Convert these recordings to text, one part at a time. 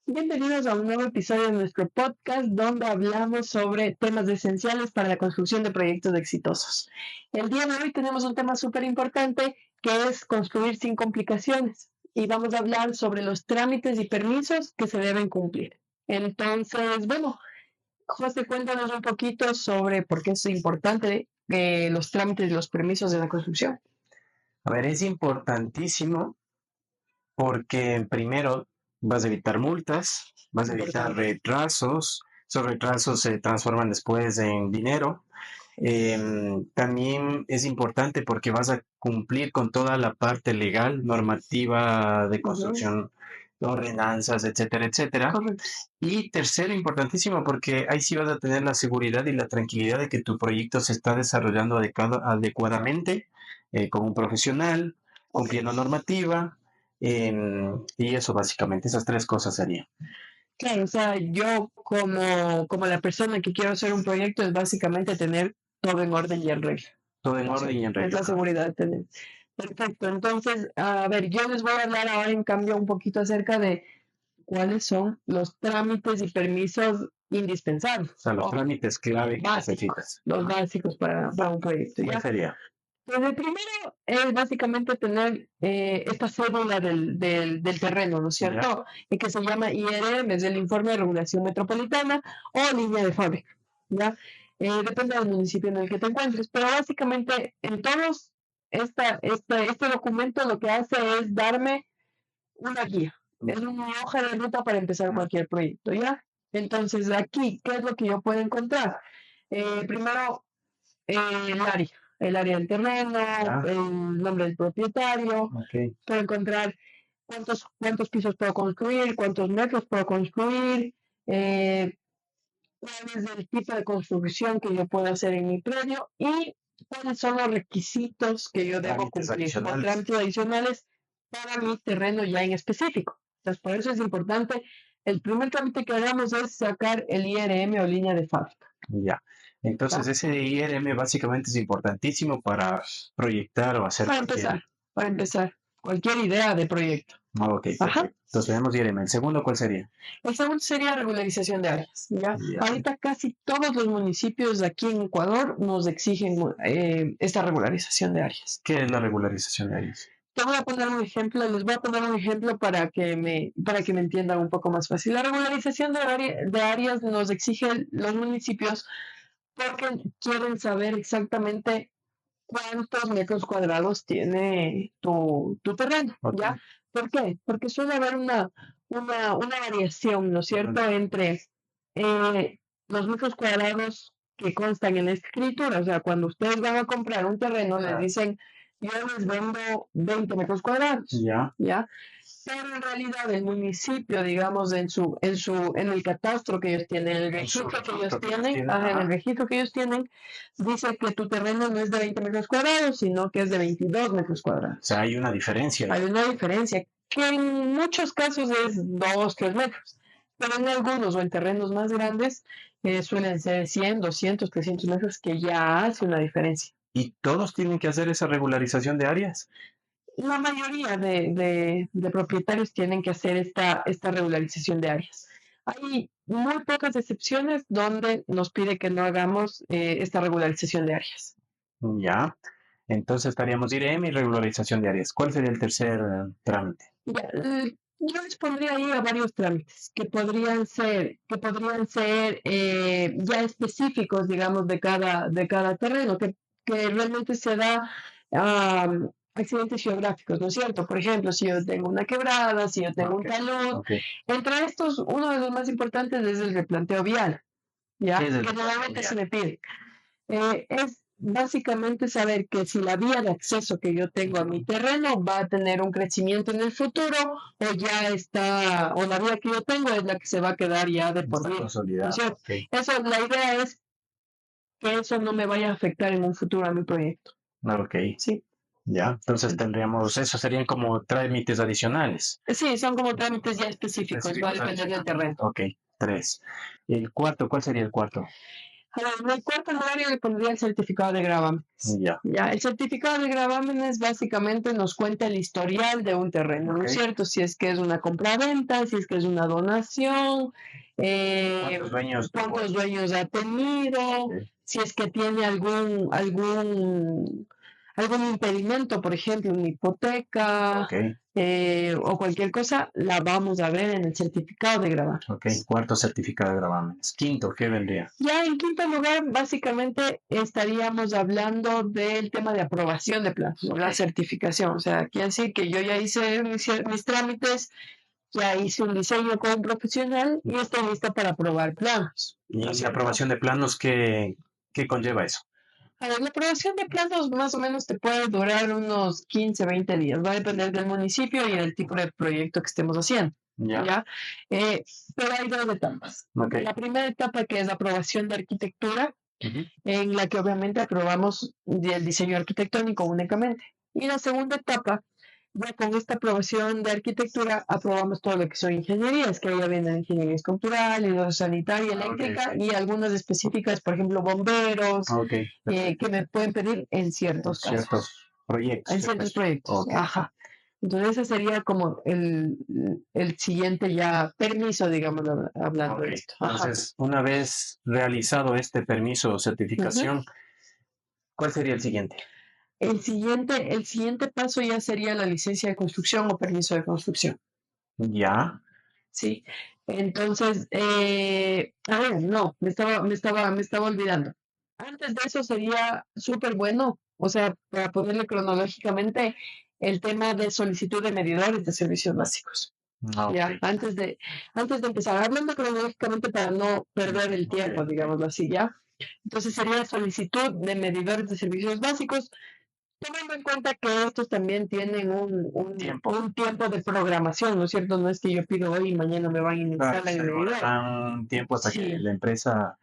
Bienvenidos a un nuevo episodio de nuestro podcast donde hablamos sobre temas esenciales para la construcción de proyectos exitosos. El día de hoy tenemos un tema súper importante que es construir sin complicaciones y vamos a hablar sobre los trámites y permisos que se deben cumplir. Entonces, bueno, José, cuéntanos un poquito sobre por qué es importante los trámites y los permisos de la construcción. A ver, es importantísimo porque primero vas a evitar multas, vas a evitar retrasos, esos retrasos se transforman después en dinero. También es importante porque vas a cumplir con toda la parte legal, normativa de construcción, ordenanzas, etcétera, etcétera. Correcto. Y tercero, importantísimo, porque ahí sí vas a tener la seguridad y la tranquilidad de que tu proyecto se está desarrollando adecuadamente, con un profesional, cumpliendo normativa, y eso básicamente, esas tres cosas serían. Claro, o sea, yo como la persona que quiero hacer un proyecto es básicamente tener todo en orden y en regla. Todo en orden y en Es la regla. seguridad de tener. Perfecto, entonces, a ver, yo les voy a hablar ahora en cambio un poquito acerca de cuáles son los trámites y permisos indispensables. O sea, los trámites clave que Básicos, necesitas. los básicos para un proyecto. ¿Cuál ¿Ya? sería? Pues el primero es básicamente tener esta cédula del terreno, ¿no es cierto? Y que se llama IRM, es el Informe de Regulación Metropolitana o línea de fábrica, ¿ya? Depende del municipio en el que te encuentres, pero básicamente en todos, este documento lo que hace es darme una guía, es una hoja de ruta para empezar cualquier proyecto, ¿ya? Entonces aquí, ¿qué es lo que yo puedo encontrar? Primero, el área del terreno, el nombre del propietario, puedo encontrar cuántos pisos puedo construir, cuántos metros puedo construir, cuál es el tipo de construcción que yo puedo hacer en mi predio y cuáles son los requisitos que yo debo cumplir o trámites adicionales para mi terreno ya en específico. Entonces, por eso es importante, el primer trámite que hagamos es sacar el IRM o línea de fábrica. Ya. Entonces, ese IRM básicamente es importantísimo para proyectar o hacer Para empezar, cualquier idea de proyecto. Ok, perfecto. Entonces tenemos IRM. ¿El segundo cuál sería? El segundo sería regularización de áreas. ¿Ya? Ahorita casi todos los municipios de aquí en Ecuador nos exigen esta regularización de áreas. ¿Qué es la regularización de áreas? Te voy a poner un ejemplo, les voy a poner un ejemplo para que me entiendan un poco más fácil. La regularización de áreas nos exigen los municipios porque quieren saber exactamente cuántos metros cuadrados tiene tu terreno, ¿ya? ¿Por qué? Porque suele haber una variación, ¿no es cierto?, entre los metros cuadrados que constan en la escritura. O sea, cuando ustedes van a comprar un terreno, les dicen, yo les vendo 20 metros cuadrados, ¿ya? Pero en realidad el municipio, digamos, en el catastro que ellos tienen, en el registro que ellos tienen, en el registro que ellos tienen, dice que tu terreno no es de 20 metros cuadrados, sino que es de 22 metros cuadrados. O sea, hay una diferencia. Hay una diferencia, que en muchos casos es 2, 3 metros, pero en algunos o en terrenos más grandes suelen ser 100, 200, 300 metros, que ya hace una diferencia. ¿Y todos tienen que hacer esa regularización de áreas? La mayoría de propietarios tienen que hacer esta regularización de áreas. Hay muy pocas excepciones donde nos pide que no hagamos esta regularización de áreas. Ya. Entonces estaríamos IRM y regularización de áreas. ¿Cuál sería el tercer trámite? Ya, yo les pondría ahí a varios trámites que podrían ser ya específicos, digamos, de cada terreno, que realmente se da accidentes geográficos, ¿no es cierto? Por ejemplo, si yo tengo una quebrada, si yo tengo un talud. Entre estos, uno de los más importantes es el replanteo vial, ¿ya? Que normalmente se me pide. Es básicamente saber que si la vía de acceso que yo tengo a mi terreno va a tener un crecimiento en el futuro, o ya está, o la vía que yo tengo es la que se va a quedar ya de por vida. ¿No es cierto? Eso, la idea es que eso no me vaya a afectar en un futuro a mi proyecto. Ok. Sí. Ya, entonces tendríamos, eso serían como trámites adicionales. Sí, son como trámites ya específicos, va a depender del terreno. Ok, 3. ¿Y el cuarto? ¿Cuál sería el cuarto? En el cuarto horario le pondría el certificado de gravamen. Ya. Ya, el certificado de gravámenes básicamente nos cuenta el historial de un terreno, ¿no es Ok. cierto? Si es que es una compra-venta, si es que es una donación, cuántos dueños ha tenido, Ok. si es que tiene algún impedimento, por ejemplo, una hipoteca Ok. o cualquier cosa, la vamos a ver en el certificado de gravamen. Ok. Cuarto certificado de gravámenes. Quinto, ¿qué vendría? Ya en quinto lugar, básicamente estaríamos hablando del tema de aprobación de planos, la certificación. O sea, quiere decir que yo ya hice mis trámites, ya hice un diseño con un profesional y estoy lista para aprobar planos. Y ¿no es la cierto? aprobación de planos, ¿qué conlleva eso? A ver, la aprobación de planos más o menos te puede durar unos 15, 20 días. Va a depender del municipio y del tipo de proyecto que estemos haciendo. Ya. ¿Ya? Pero hay dos etapas. Ok. La primera etapa, que es la aprobación de arquitectura, Ujú. en la que obviamente aprobamos el diseño arquitectónico únicamente. Y la segunda etapa, ya con esta aprobación de arquitectura, aprobamos todo lo que son ingenierías, que ya vienen ingeniería estructural, hidrosanitaria, eléctrica Ok. y algunas específicas, por ejemplo, bomberos, Ok. que me pueden pedir en ciertos casos, Ciertos proyectos. en ciertos proyectos. Ok. Ajá. Entonces ese sería como el siguiente ya permiso, digamos, hablando Ok. de esto. Ajá. Entonces, una vez realizado este permiso o certificación, ¿cuál sería el siguiente? El siguiente paso ya sería la licencia de construcción o permiso de construcción, Ya. ¿sí? Entonces, a ver, no, me estaba olvidando. Antes de eso sería súper bueno, o sea, para ponerle cronológicamente, el tema de solicitud de medidores de servicios básicos. Ya, Ok. antes de empezar, hablando cronológicamente para no perder el tiempo, digámoslo así, ¿ya? Entonces sería solicitud de medidores de servicios básicos, tomando en cuenta que estos también tienen un tiempo de programación, ¿no es cierto? No es que yo pido hoy y mañana me van a iniciar Claro, la se medida. demora un tiempo hasta que Sí, la empresa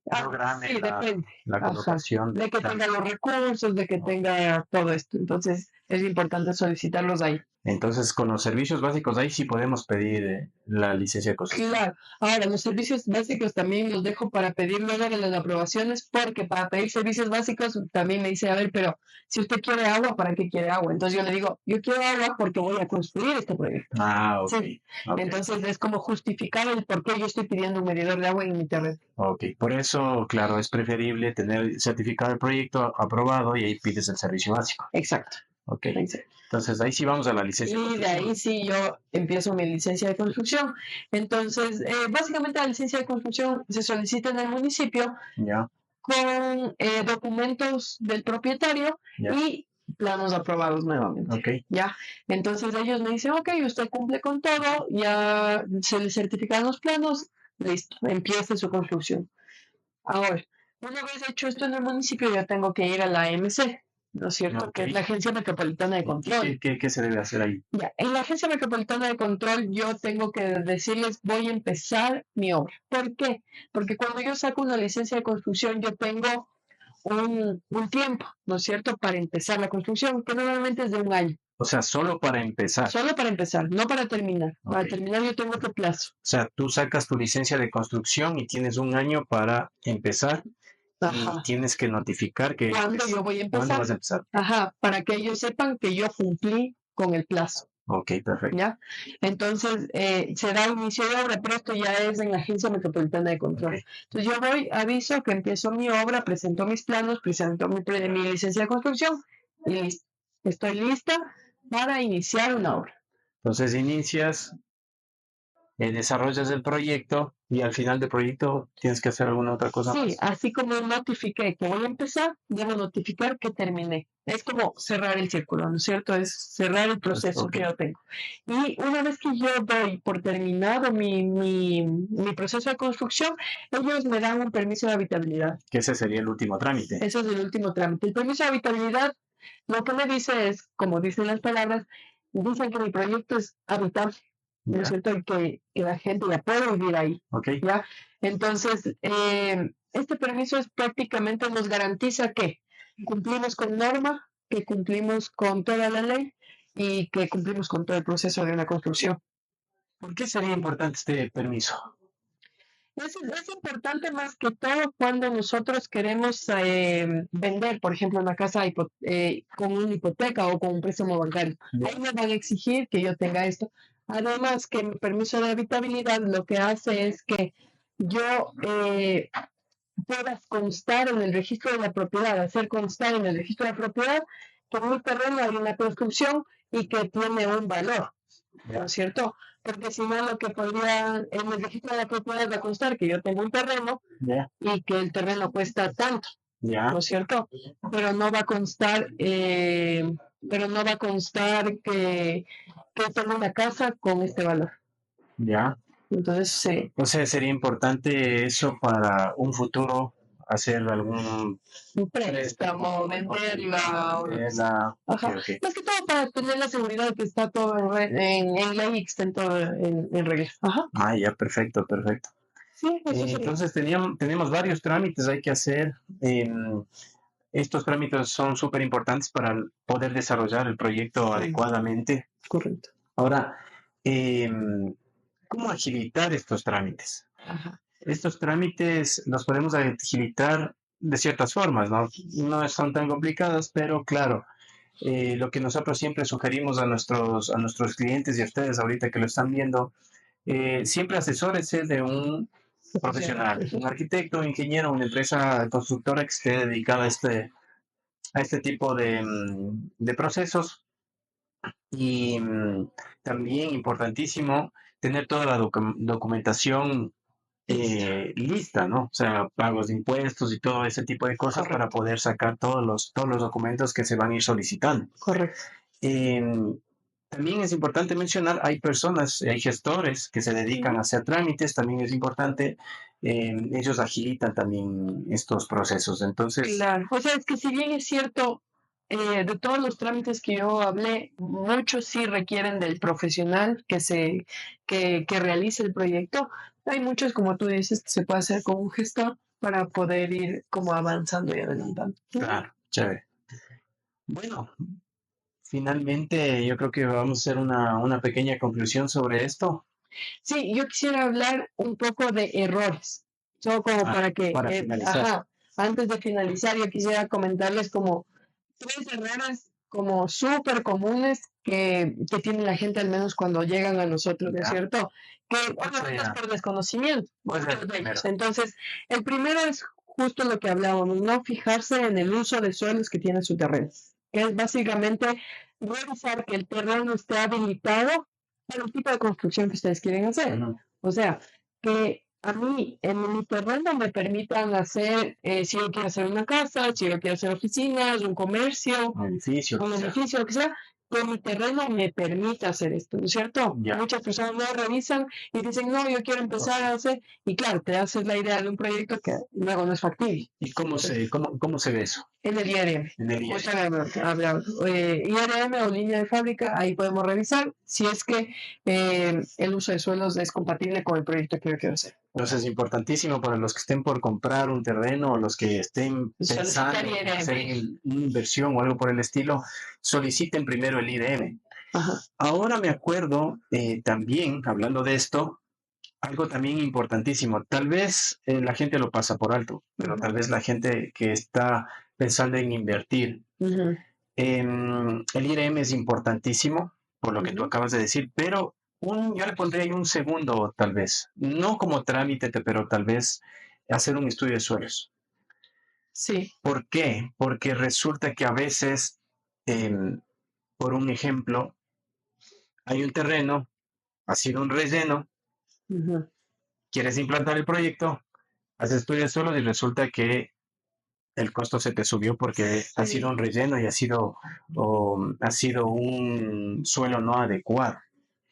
programe sí, depende. la Ajá. colocación De del que plan. tenga los recursos, de que tenga todo esto. Entonces, es importante solicitarlos ahí. Entonces, con los servicios básicos, ahí sí podemos pedir la licencia de construcción. Claro. Ahora, los servicios básicos también los dejo para pedir luego de las aprobaciones, porque para pedir servicios básicos también me dice, a ver, pero si usted quiere agua, ¿para qué quiere agua? Entonces yo le digo, yo quiero agua porque voy a construir este proyecto. Ah, ok. Sí. Ok. Entonces es como justificar el por qué yo estoy pidiendo un medidor de agua en mi terreno. Ok, por eso, claro, es preferible tener certificado el proyecto aprobado y ahí pides el servicio básico. Exacto. Ok, Exacto. entonces ahí sí vamos a la licencia de Y de construcción. ahí sí yo empiezo mi licencia de construcción. Entonces, básicamente la licencia de construcción se solicita en el municipio Ya, con documentos del propietario ya, y planos aprobados nuevamente. ok. ¿Ya? Entonces ellos me dicen, ok, usted cumple con todo, ya se le certifican los planos, listo, empieza su construcción. Ahora, una vez hecho esto en el municipio, ya tengo que ir a la AMC, ¿no es cierto? Ok. Que es la Agencia Metropolitana de ¿Y Control. qué se debe hacer ahí? Ya, en la Agencia Metropolitana de Control yo tengo que decirles, voy a empezar mi obra. ¿Por qué? Porque cuando yo saco una licencia de construcción, yo tengo un tiempo, ¿no es cierto?, para empezar la construcción, que normalmente es de un año. O sea, solo para empezar. Solo para empezar, no para terminar. Para Ok. terminar yo tengo otro plazo. O sea, tú sacas tu licencia de construcción y tienes un año para empezar y Ajá. tienes que notificar que ¿Cuándo yo voy a ¿cuándo empezar? vas a empezar? Ajá, para que ellos sepan que yo cumplí con el plazo. Ok, perfecto. ¿Ya? Entonces, se da inicio de obra, pero esto ya es en la Agencia Metropolitana de Control. Ok. Entonces, yo voy, aviso que empiezo mi obra, presento mis planos, presento mi licencia de construcción y listo. Estoy lista para iniciar una obra. Entonces inicias, desarrollas el proyecto y al final del proyecto tienes que hacer alguna otra cosa Sí, más. así como notifiqué que voy a empezar, debo notificar que terminé. Es como cerrar el círculo, ¿no es cierto? Es cerrar el proceso Ok. que yo tengo. Y una vez que yo doy por terminado mi proceso de construcción, ellos me dan un permiso de habitabilidad. Que ese sería el último trámite. Ese es el último trámite. El permiso de habitabilidad lo que me dice es, como dicen las palabras, dicen que mi proyecto es habitable, ¿no es Ya. cierto? Y que la gente ya puede vivir ahí, Ok. ¿ya? Entonces, este permiso es prácticamente nos garantiza que cumplimos con norma, que cumplimos con toda la ley y que cumplimos con todo el proceso de una construcción. ¿Por qué sería importante este permiso? Es importante más que todo cuando nosotros queremos vender, por ejemplo, una casa con una hipoteca o con un préstamo bancario. Ahí me van a exigir que yo tenga esto. Además, que mi permiso de habitabilidad lo que hace es que yo puedas constar en el registro de la propiedad, hacer constar en el registro de la propiedad que en mi terreno hay una construcción y que tiene un valor, ¿no es cierto? Porque si no, lo que podría en el registro de la propiedad va a constar que yo tengo un terreno y que el terreno cuesta tanto, ¿no es cierto? Pero no va a constar, que tengo una casa con este valor. Ya. Entonces, sí. O sea, sería importante eso para un futuro hacer algún Un préstamo, venderla. venderla. Ajá. Ok. Más que todo para tener la seguridad de que está todo en ley, que está en todo en regla. Ajá. Ah, ya, perfecto, perfecto. Sí, eso sería. Entonces tenemos varios trámites hay que hacer. Estos trámites son súper importantes para poder desarrollar el proyecto adecuadamente. Correcto. Ahora, ¿cómo agilitar estos trámites? Ajá. Estos trámites los podemos agilitar de ciertas formas, ¿no? No son tan complicadas, pero claro, lo que nosotros siempre sugerimos a nuestros clientes y a ustedes ahorita que lo están viendo, siempre asesórense de un profesional, un arquitecto, un ingeniero, una empresa constructora que esté dedicada a este tipo de procesos. Y también importantísimo tener toda la documentación lista, ¿no? O sea, pagos de impuestos y todo ese tipo de cosas para poder sacar todos los documentos que se van a ir solicitando. Correcto. También es importante mencionar, hay personas, hay gestores que se dedican a hacer trámites, también es importante, ellos agilitan también estos procesos. Entonces, claro, o sea, es que si bien es cierto, de todos los trámites que yo hablé, muchos sí requieren del profesional que realice el proyecto. Hay muchos, como tú dices, que se puede hacer con un gestor para poder ir como avanzando y adelantando. claro, chévere. Bueno, finalmente yo creo que vamos a hacer una pequeña conclusión sobre esto. Sí, yo quisiera hablar un poco de errores, solo como para que, finalizar. antes de finalizar, yo quisiera comentarles como tres errores como súper comunes que tiene la gente, al menos cuando llegan a nosotros, ¿no es cierto? Que obviamente es por desconocimiento. Entonces, el primero es justo lo que hablábamos, no fijarse en el uso de suelos que tiene su terreno, que es básicamente revisar que el terreno esté habilitado para el tipo de construcción que ustedes quieren hacer. O sea, que a mí en mi terreno me permitan hacer, si yo quiero hacer una casa, si yo quiero hacer oficinas, un comercio, un edificio, lo que sea, que mi terreno me permita hacer esto, ¿no es cierto? Muchas personas no revisan y dicen, no, yo quiero empezar a hacer, y claro, te haces la idea de un proyecto que luego no es factible. ¿Y cómo se ve eso? En el IRM. IRM o línea de fábrica, ahí podemos revisar si es que el uso de suelos es compatible con el proyecto que yo quiero hacer. Entonces es importantísimo para los que estén por comprar un terreno o los que estén pensando en hacer una inversión o algo por el estilo, soliciten primero el IRM. Ajá. Ahora me acuerdo también, hablando de esto, algo también importantísimo. Tal vez la gente lo pasa por alto, pero tal vez la gente que está pensando en invertir. El IRM es importantísimo, por lo que tú acabas de decir, pero yo le pondría ahí un segundo, tal vez. No como trámite, pero tal vez hacer un estudio de suelos. Sí. ¿Por qué? Porque resulta que a veces, por un ejemplo, hay un terreno, ha sido un relleno, quieres implantar el proyecto, haces estudio de suelos y resulta que el costo se te subió porque ha sido un relleno y ha sido un suelo no adecuado.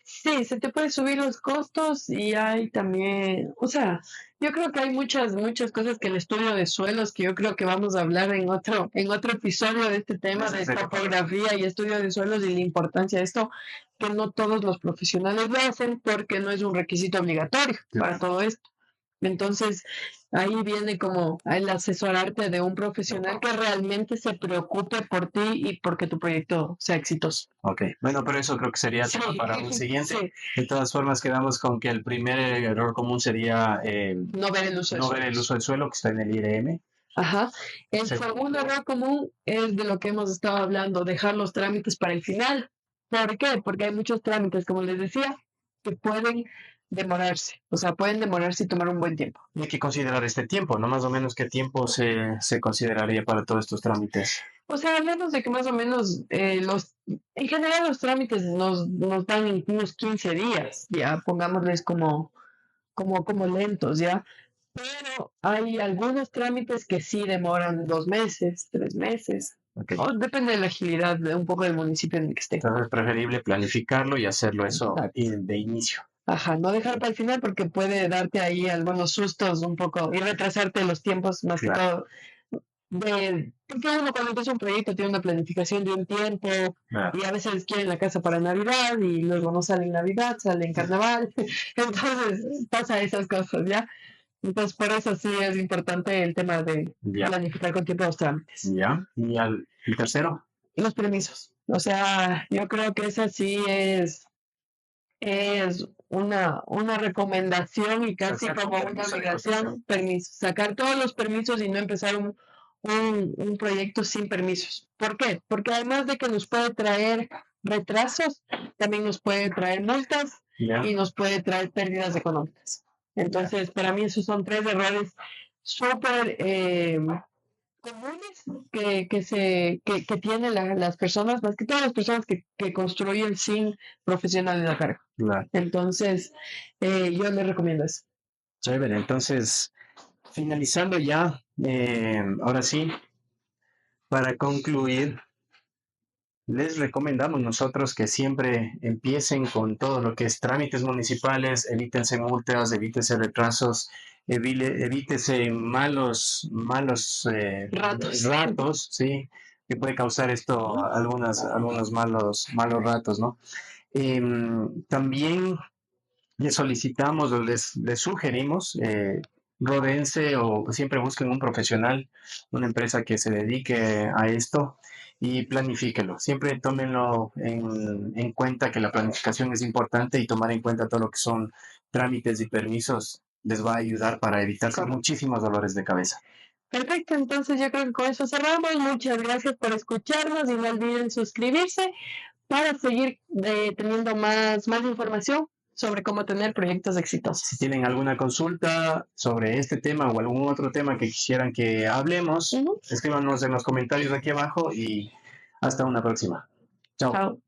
Sí, se te puede subir los costos y hay también, o sea, yo creo que hay muchas cosas que el estudio de suelos, que yo creo que vamos a hablar en otro episodio de este tema de topografía y estudio de suelos y la importancia de esto, que no todos los profesionales lo hacen porque no es un requisito obligatorio para todo esto. Entonces, ahí viene como el asesorarte de un profesional que realmente se preocupe por ti y porque tu proyecto sea exitoso. Ok, bueno, pero eso creo que sería Sí, tema para un siguiente. sí, De todas formas, quedamos con que el primer error común sería no ver el uso de no ver el suelos. uso del suelo que está en el IRM. Ajá. El Se- segundo error común es de lo que hemos estado hablando, dejar los trámites para el final. ¿Por qué? Porque hay muchos trámites, como les decía, que pueden demorarse. O sea, pueden demorarse y tomar un buen tiempo. Hay que considerar este tiempo, ¿no? Más o menos qué tiempo se consideraría para todos estos trámites. O sea, hablamos de que más o menos en general los trámites nos dan unos 15 días, ya, pongámosles como lentos, ya. Pero hay algunos trámites que sí demoran 2 meses, 3 meses. Okay. O depende de la agilidad de un poco del municipio en el que esté. Entonces es preferible planificarlo y hacerlo eso Exacto. de inicio. Ajá, no dejar para el final porque puede darte ahí algunos sustos un poco y retrasarte los tiempos más Claro. que todo. Porque uno cuando empieza un proyecto tiene una planificación de un tiempo Claro. y a veces quieren la casa para Navidad y luego no sale en Navidad, sale en Carnaval. Entonces pasa esas cosas, ¿ya? Entonces por eso sí es importante el tema de Ya, planificar con tiempo los trámites. ya. ¿Y el tercero? Y los permisos. O sea, yo creo que esa sí es una recomendación y casi Sacar como una permiso de obligación, construcción. sacar todos los permisos y no empezar un proyecto sin permisos. ¿Por qué? Porque además de que nos puede traer retrasos, también nos puede traer multas Ya. y nos puede traer pérdidas económicas. Entonces, para mí esos son 3 errores súper comunes que tienen las personas, más que todas las personas que construyen sin profesionales a cargo. Claro. Entonces, yo les recomiendo eso. Chévere. Entonces, finalizando ya, ahora sí, para concluir, les recomendamos nosotros que siempre empiecen con todo lo que es trámites municipales, evítense multas, evítense retrasos, evítese malos ratos, ¿sí? Que puede causar esto algunos malos ratos, ¿no? También les solicitamos o les sugerimos, ródense o siempre busquen un profesional, una empresa que se dedique a esto y planifíquelo. Siempre tómenlo en cuenta que la planificación es importante y tomar en cuenta todo lo que son trámites y permisos les va a ayudar para evitarse muchísimos dolores de cabeza. Perfecto, entonces yo creo que con eso cerramos. Muchas gracias por escucharnos y no olviden suscribirse para seguir teniendo más información sobre cómo tener proyectos exitosos. Si tienen alguna consulta sobre este tema o algún otro tema que quisieran que hablemos, escríbanos en los comentarios aquí abajo y hasta una próxima. Chao. Chao.